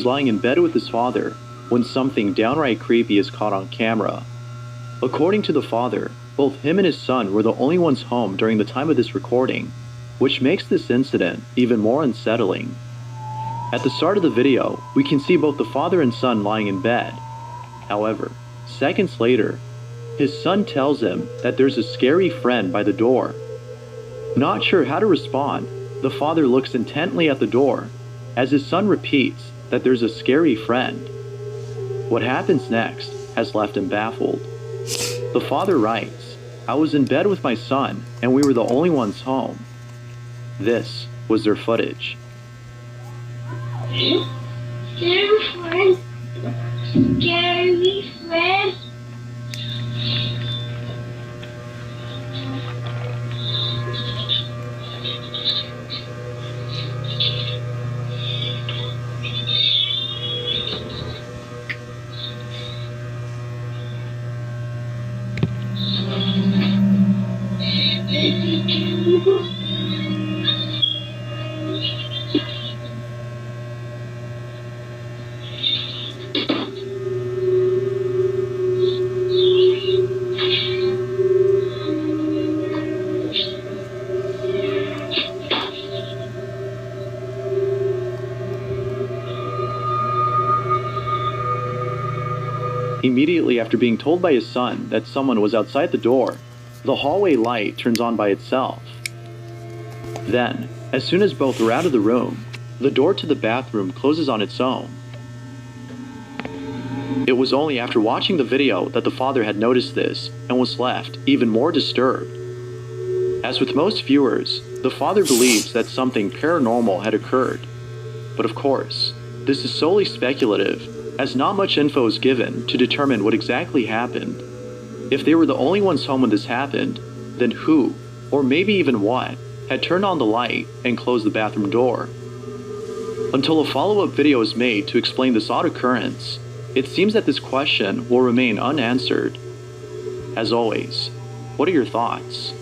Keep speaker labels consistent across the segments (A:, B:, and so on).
A: was lying in bed with his father when something downright creepy is caught on camera. According to the father, both him and his son were the only ones home during the time of this recording, which makes this incident even more unsettling. At the start of the video, we can see both the father and son lying in bed. However, seconds later, his son tells him that there's a scary friend by the door. Not sure how to respond, the father looks intently at the door as his son repeats that there's a scary friend. What happens next has left him baffled. The father writes, "I was in bed with my son and we were the only ones home." This was their footage.
B: Scary friend. Scary friend.
A: Immediately after being told by his son that someone was outside the door, the hallway light turns on by itself. Then, as soon as both are out of the room, the door to the bathroom closes on its own. It was only after watching the video that the father had noticed this and was left even more disturbed. As with most viewers, the father believes that something paranormal had occurred. But of course, this is solely speculative, as not much info is given to determine what exactly happened. If they were the only ones home when this happened, then who, or maybe even what, had turned on the light and closed the bathroom door? Until a follow-up video is made to explain this odd occurrence, it seems that this question will remain unanswered. As always, what are your thoughts?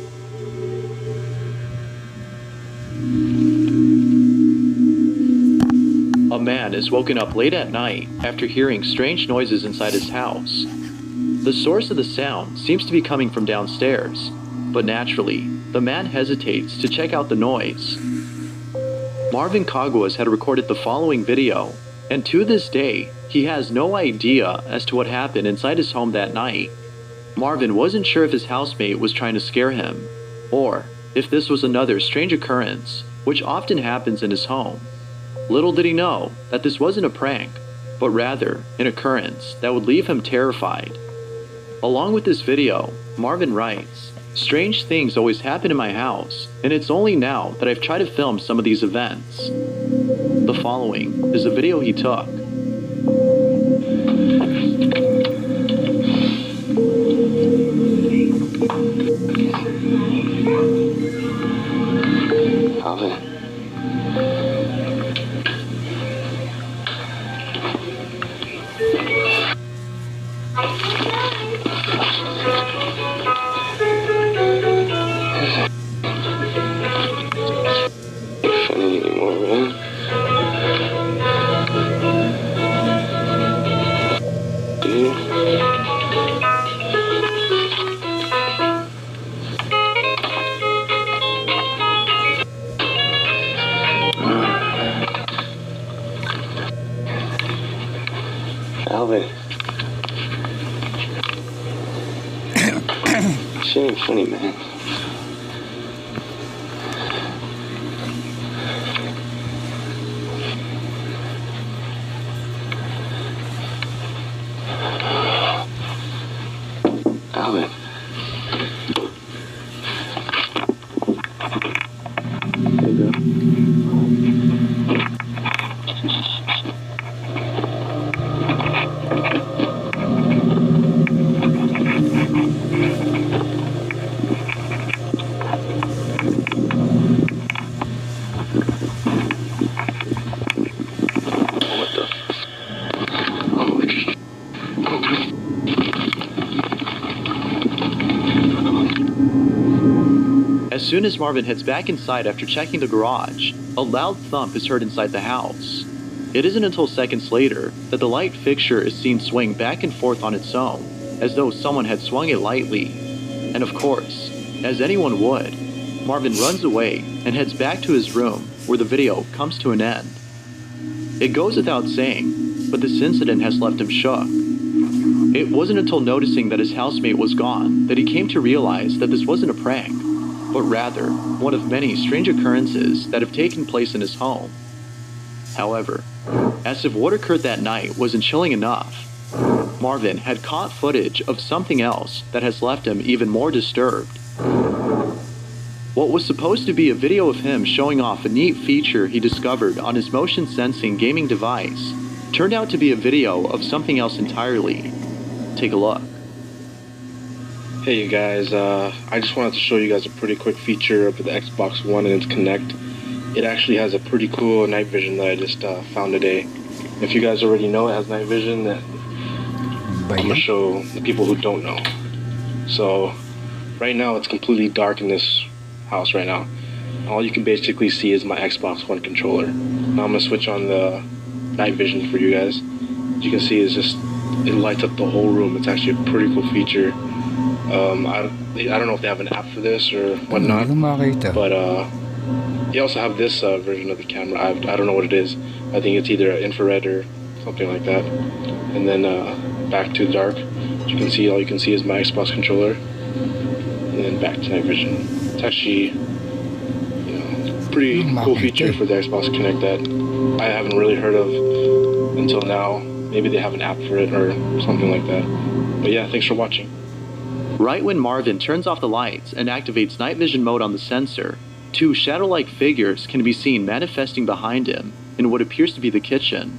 A: A man is woken up late at night after hearing strange noises inside his house. The source of the sound seems to be coming from downstairs, but naturally, the man hesitates to check out the noise. Marvin Caguas had recorded the following video, and to this day, he has no idea as to what happened inside his home that night. Marvin wasn't sure if his housemate was trying to scare him, or if this was another strange occurrence, which often happens in his home. Little did he know that this wasn't a prank, but rather an occurrence that would leave him terrified. Along with this video, Marvin writes, "Strange things always happen in my house, and it's only now that I've tried to film some of these events." The following is a video he took.
C: Alvin. Funny anymore, man. Dude. Alvin. Shit ain't funny, man. Alvin. There you go.
A: As soon as Marvin heads back inside after checking the garage, a loud thump is heard inside the house. It isn't until seconds later that the light fixture is seen swing back and forth on its own, as though someone had swung it lightly. And of course, as anyone would, Marvin runs away and heads back to his room, where the video comes to an end. It goes without saying, but this incident has left him shook. It wasn't until noticing that his housemate was gone that he came to realize that this wasn't a prank, but rather one of many strange occurrences that have taken place in his home. However, as if what occurred that night wasn't chilling enough, Marvin had caught footage of something else that has left him even more disturbed. What was supposed to be a video of him showing off a neat feature he discovered on his motion sensing gaming device turned out to be a video of something else entirely. Take a look.
D: Hey you guys, I just wanted to show you guys a pretty quick feature of the Xbox One and its Kinect. It actually has a pretty cool night vision that I just found today. If you guys already know it has night vision, then I'm going to show the people who don't know. So, right now it's completely dark in this house right now. All you can basically see is my Xbox One controller. Now I'm going to switch on the night vision for you guys. As you can see, it lights up the whole room. It's actually a pretty cool feature. I don't know if they have an app for this or whatnot, but they also have this version of the camera. I don't know what it is. I think it's either infrared or something like that. And then back to dark. As you can see, all you can see is my Xbox controller. And then back to night vision. It's actually, pretty cool feature for the Xbox Kinect that I haven't really heard of until now. Maybe they have an app for it or something like that. But yeah, thanks for watching.
A: Right when Marvin turns off the lights and activates night vision mode on the sensor, two shadow-like figures can be seen manifesting behind him in what appears to be the kitchen.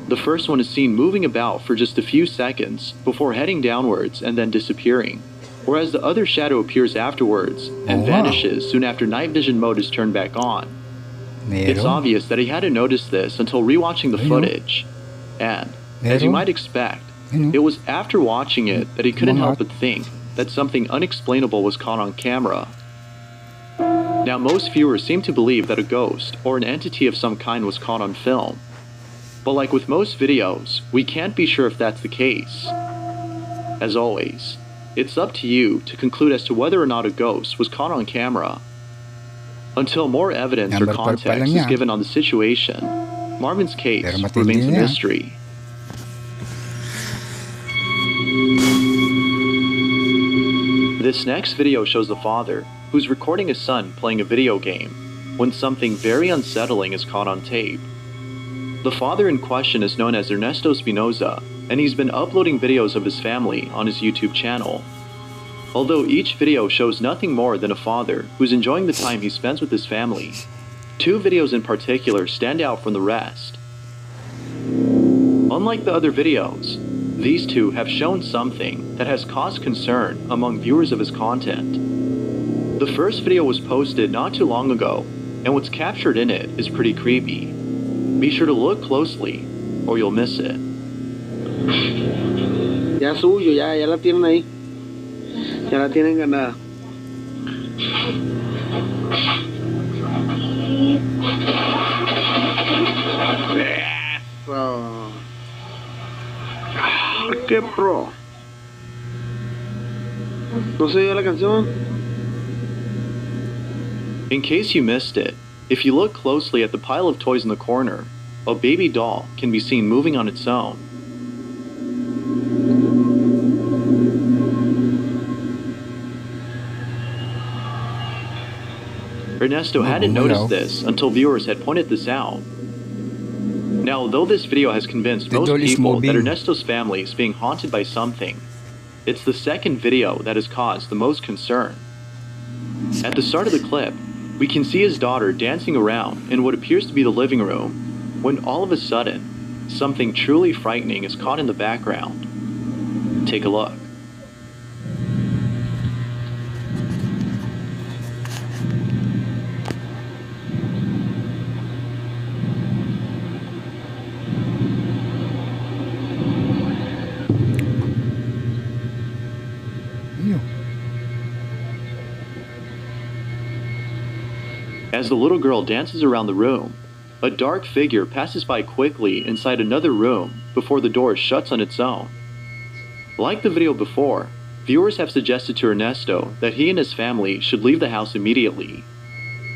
A: The first one is seen moving about for just a few seconds before heading downwards and then disappearing, whereas the other shadow appears afterwards and vanishes soon after night vision mode is turned back on. It's obvious that he hadn't noticed this until rewatching the footage, and, as you might expect, it was after watching it that he couldn't help but think that something unexplainable was caught on camera. Now, most viewers seem to believe that a ghost or an entity of some kind was caught on film. But like with most videos, we can't be sure if that's the case. As always, it's up to you to conclude as to whether or not a ghost was caught on camera. Until more evidence or context is given on the situation, Marvin's case remains a mystery. This next video shows the father, who's recording his son playing a video game, when something very unsettling is caught on tape. The father in question is known as Ernesto Espinoza, and he's been uploading videos of his family on his YouTube channel. Although each video shows nothing more than a father who's enjoying the time he spends with his family, two videos in particular stand out from the rest. Unlike the other videos, these two have shown something that has caused concern among viewers of his content. The first video was posted not too long ago, and what's captured in it is pretty creepy. Be sure to look closely, or you'll miss it.
E: Ya suyo, ya la tienen ahí. Ya la tienen ganada. Eso. ¡Qué pro! ¿No se oye la canción?
A: In case you missed it, if you look closely at the pile of toys in the corner, a baby doll can be seen moving on its own. Ernesto hadn't noticed this until viewers had pointed this out. Now, though this video has convinced most people that Ernesto's family is being haunted by something, it's the second video that has caused the most concern. At the start of the clip, we can see his daughter dancing around in what appears to be the living room, when all of a sudden, something truly frightening is caught in the background. Take a look. As the little girl dances around the room, a dark figure passes by quickly inside another room before the door shuts on its own. Like the video before, viewers have suggested to Ernesto that he and his family should leave the house immediately.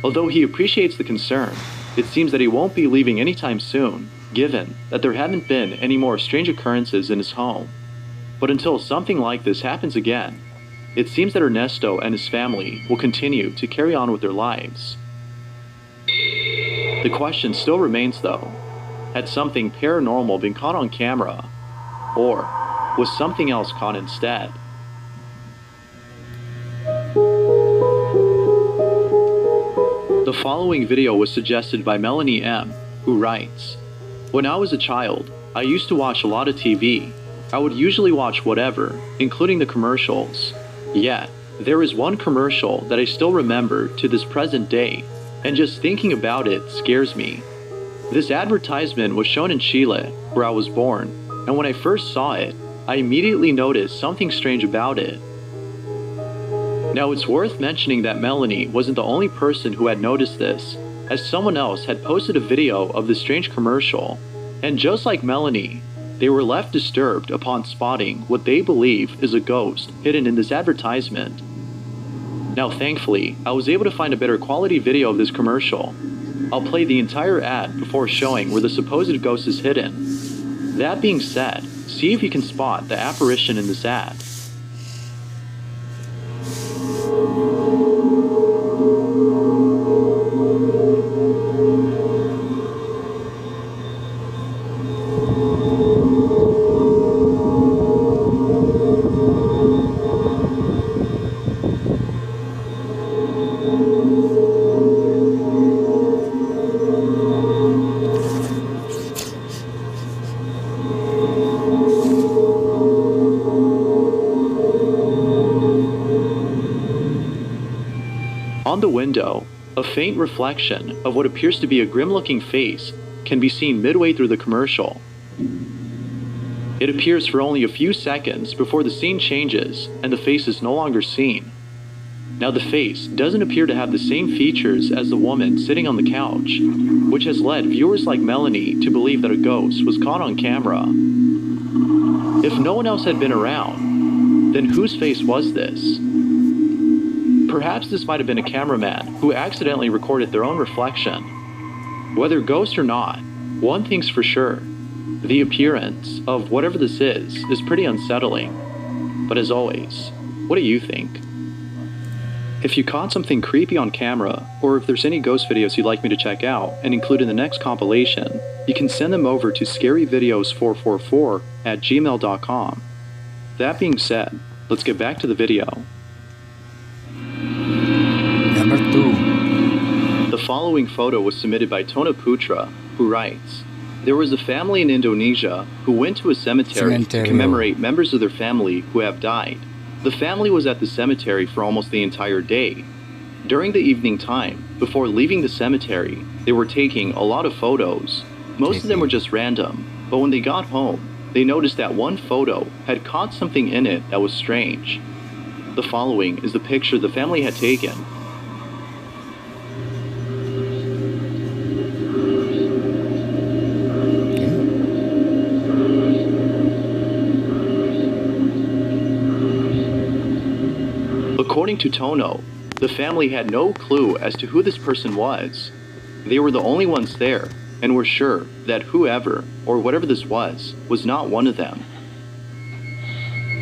A: Although he appreciates the concern, it seems that he won't be leaving anytime soon, given that there haven't been any more strange occurrences in his home. But until something like this happens again, it seems that Ernesto and his family will continue to carry on with their lives. The question still remains though, had something paranormal been caught on camera, or was something else caught instead? The following video was suggested by Melanie M., who writes, "When I was a child, I used to watch a lot of TV. I would usually watch whatever, including the commercials. Yet, there is one commercial that I still remember to this present day, and just thinking about it scares me. This advertisement was shown in Chile, where I was born, and when I first saw it, I immediately noticed something strange about it." Now it's worth mentioning that Melanie wasn't the only person who had noticed this, as someone else had posted a video of the strange commercial, and just like Melanie, they were left disturbed upon spotting what they believe is a ghost hidden in this advertisement. Now thankfully, I was able to find a better quality video of this commercial. I'll play the entire ad before showing where the supposed ghost is hidden. That being said, see if you can spot the apparition in this ad. On the window, a faint reflection of what appears to be a grim-looking face can be seen midway through the commercial. It appears for only a few seconds before the scene changes and the face is no longer seen. Now the face doesn't appear to have the same features as the woman sitting on the couch, which has led viewers like Melanie to believe that a ghost was caught on camera. If no one else had been around, then whose face was this? Perhaps this might have been a cameraman who accidentally recorded their own reflection. Whether ghost or not, one thing's for sure. The appearance of whatever this is pretty unsettling. But as always, what do you think? If you caught something creepy on camera, or if there's any ghost videos you'd like me to check out and include in the next compilation, you can send them over to scaryvideos444@gmail.com. That being said, let's get back to the video.
F: Number 2.
A: The following photo was submitted by Tona Putra, who writes, "There was a family in Indonesia who went to a cemetery to commemorate members of their family who have died. The family was at the cemetery for almost the entire day. During the evening time, before leaving the cemetery, they were taking a lot of photos. Most of them were just random, but when they got home, they noticed that one photo had caught something in it that was strange. The following is the picture the family had taken. According to Tono, the family had no clue as to who this person was. They were the only ones there and were sure that whoever or whatever this was not one of them.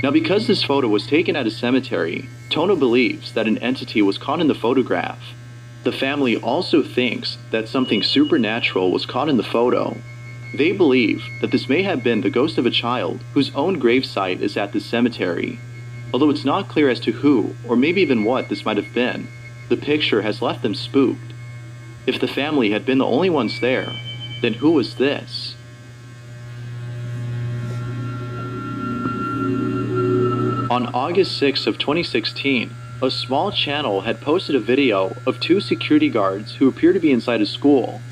A: Now because this photo was taken at a cemetery, Tono believes that an entity was caught in the photograph. The family also thinks that something supernatural was caught in the photo. They believe that this may have been the ghost of a child whose own gravesite is at this cemetery. Although it's not clear as to who, or maybe even what this might have been, the picture has left them spooked. If the family had been the only ones there, then who was this? On August 6 of 2016, a small channel had posted a video of two security guards who appear to be inside a school.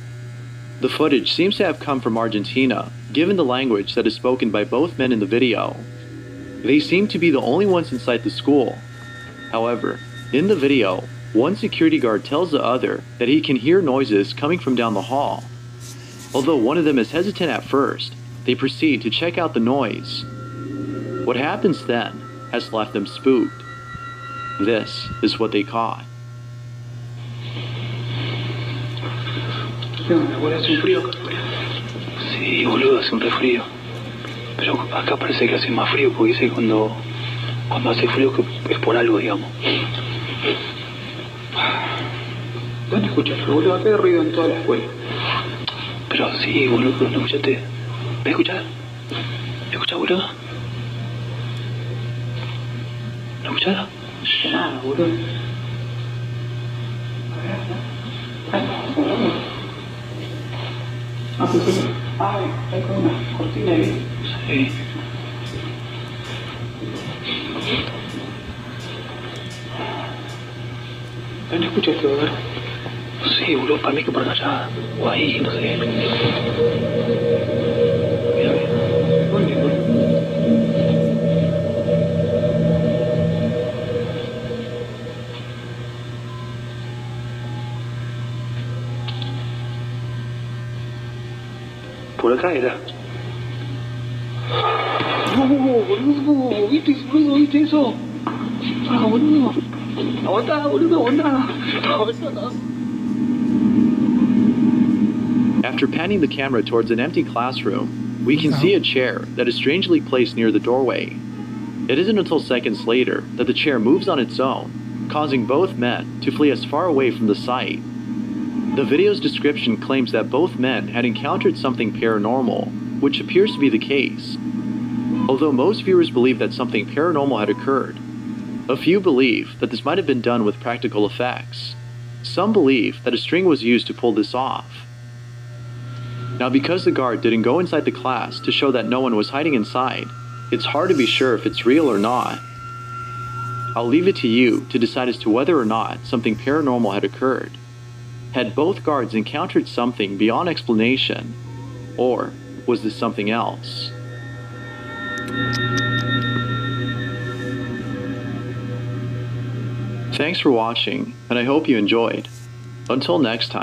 A: The footage seems to have come from Argentina, given the language that is spoken by both men in the video. They seem to be the only ones inside the school. However, in the video, one security guard tells the other that he can hear noises coming from down the hall. Although one of them is hesitant at first, they proceed to check out the noise. What happens then has left them spooked. This is what they caught.
F: ¿Qué onda, boludo? ¿Hace un frío acá afuera? Sí, boludo, hace un refrío. Pero acá parece que hace más frío porque dice cuando hace frío que es por algo, digamos. ¿Dónde escuchas, boludo? Acá hay ruido en toda la escuela. Pero sí, boludo, pero no escuchaste. ¿Me escuchás? ¿Me escuchás, boludo? ¿No escuchás? Nada, boludo. Ah, pues sí. Ay, hay como una cortina ahí. Sí. ¿Dónde escuchaste, boludo? Sí, boludo, para mí que por allá. O ahí, no sé. Mira, ¿dónde, boludo? Por acá era. No, boludo, ¿viste eso? Ah, boludo. Aguantá, boludo, aguantá.
A: After panning the camera towards an empty classroom, we can see a chair that is strangely placed near the doorway. It isn't until seconds later that the chair moves on its own, causing both men to flee as far away from the site. The video's description claims that both men had encountered something paranormal, which appears to be the case. Although most viewers believe that something paranormal had occurred, a few believe that this might have been done with practical effects. Some believe that a string was used to pull this off. Now, because the guard didn't go inside the class to show that no one was hiding inside, it's hard to be sure if it's real or not. I'll leave it to you to decide as to whether or not something paranormal had occurred. Had both guards encountered something beyond explanation, or was this something else? Thanks for watching, and I hope you enjoyed. Until next time.